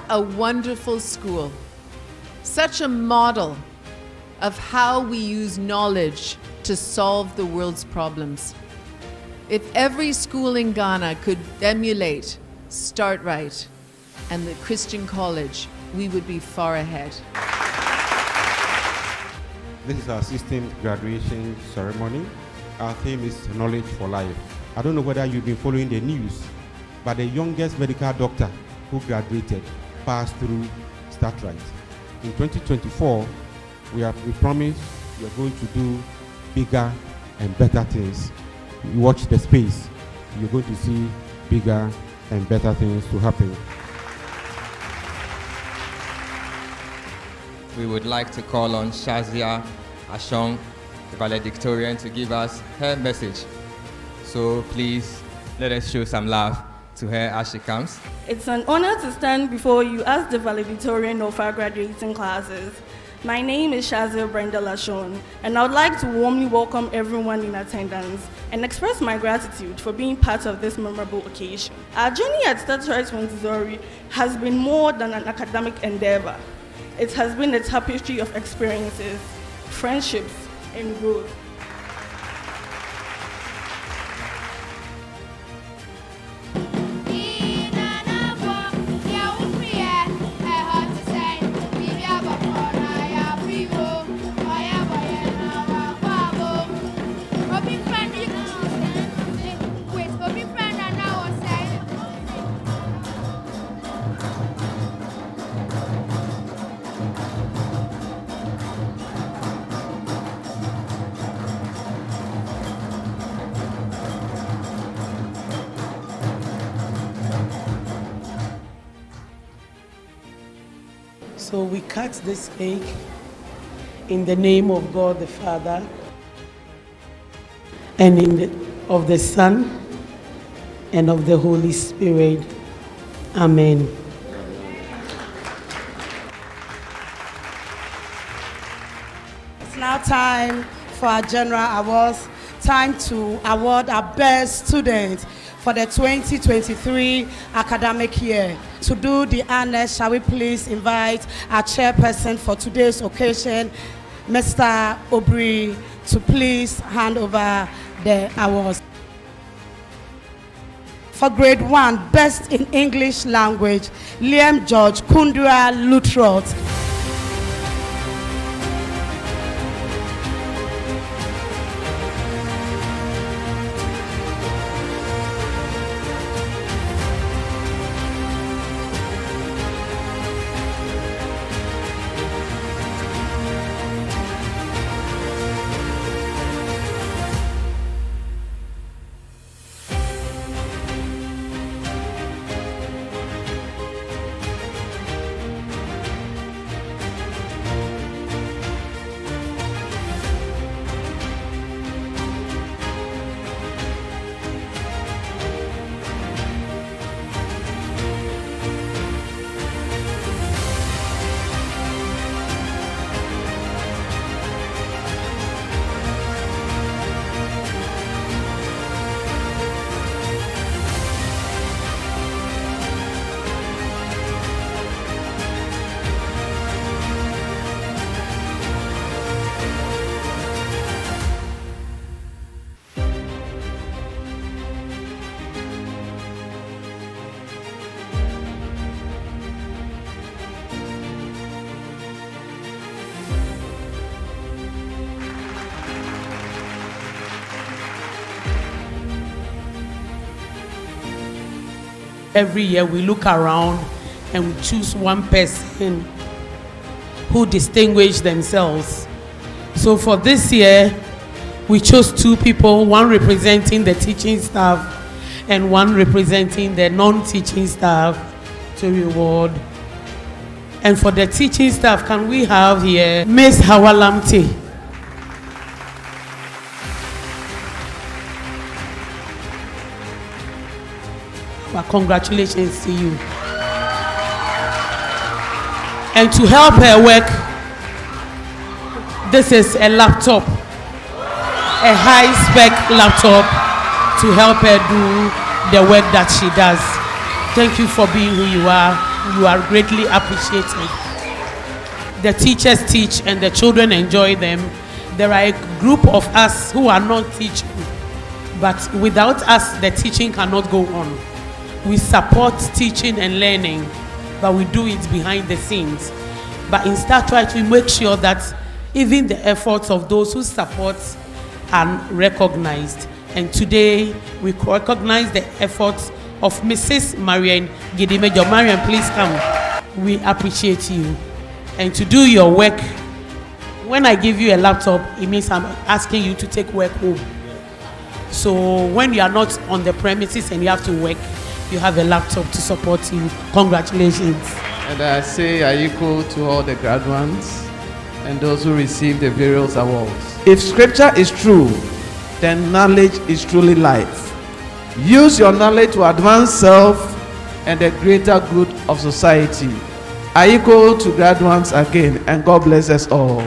a wonderful school. Such a model of how we use knowledge to solve the world's problems. If every school in Ghana could emulate Startrite and the Christian College, we would be far ahead. This is our 16th graduation ceremony. Our theme is Knowledge for Life. I don't know whether you've been following the news, but the youngest medical doctor who graduated passed through Startrite. In 2024, we promise we are going to do bigger and better things. You watch the space, you're going to see bigger and better things to happen. We would like to call on Shazia Ashong, the Valedictorian, to give us her message. So please, let us show some love to her as she comes. It's an honor to stand before you as the valedictorian of our graduating classes. My name is Shazia Brenda Lashon, and I would like to warmly welcome everyone in attendance and express my gratitude for being part of this memorable occasion. Our journey at Startrite Montessori has been more than an academic endeavor. It has been a tapestry of experiences, friendships, and growth. So we cut this cake in the name of God the Father and of the Son and of the Holy Spirit. Amen. It's now time for our general awards. Time to award our best students for the 2023 academic year. To do the honors, shall we please invite our chairperson for today's occasion, Mr. Obri, to please hand over the awards. For grade 1, Best in English Language, Liam George Kundua Lutrot. Every year we look around and we choose one person who distinguished themselves. So for this year, we chose two people, one representing the teaching staff and one representing the non-teaching staff to reward. And for the teaching staff, can we have here Miss Hawalamti? Well, congratulations to you. And to help her work, this is a laptop, a high-spec laptop to help her do the work that she does. Thank you for being who you are. You are greatly appreciated. The teachers teach and the children enjoy them. There are a group of us who are not teaching, but without us, the teaching cannot go on. We support teaching and learning, but we do it behind the scenes. But in Startrite, we make sure that even the efforts of those who support are recognized. And today, we recognize the efforts of Mrs. Marian Gidimejo. Marian, please come. We appreciate you. And to do your work, when I give you a laptop, it means I'm asking you to take work home. So when you are not on the premises and you have to work, you have a laptop to support you. Congratulations. And I say ayiko to all the graduates and those who receive the various awards. If scripture is true, then knowledge is truly life. Use your knowledge to advance self and the greater good of society. Ayiko to graduates again, and God bless us all.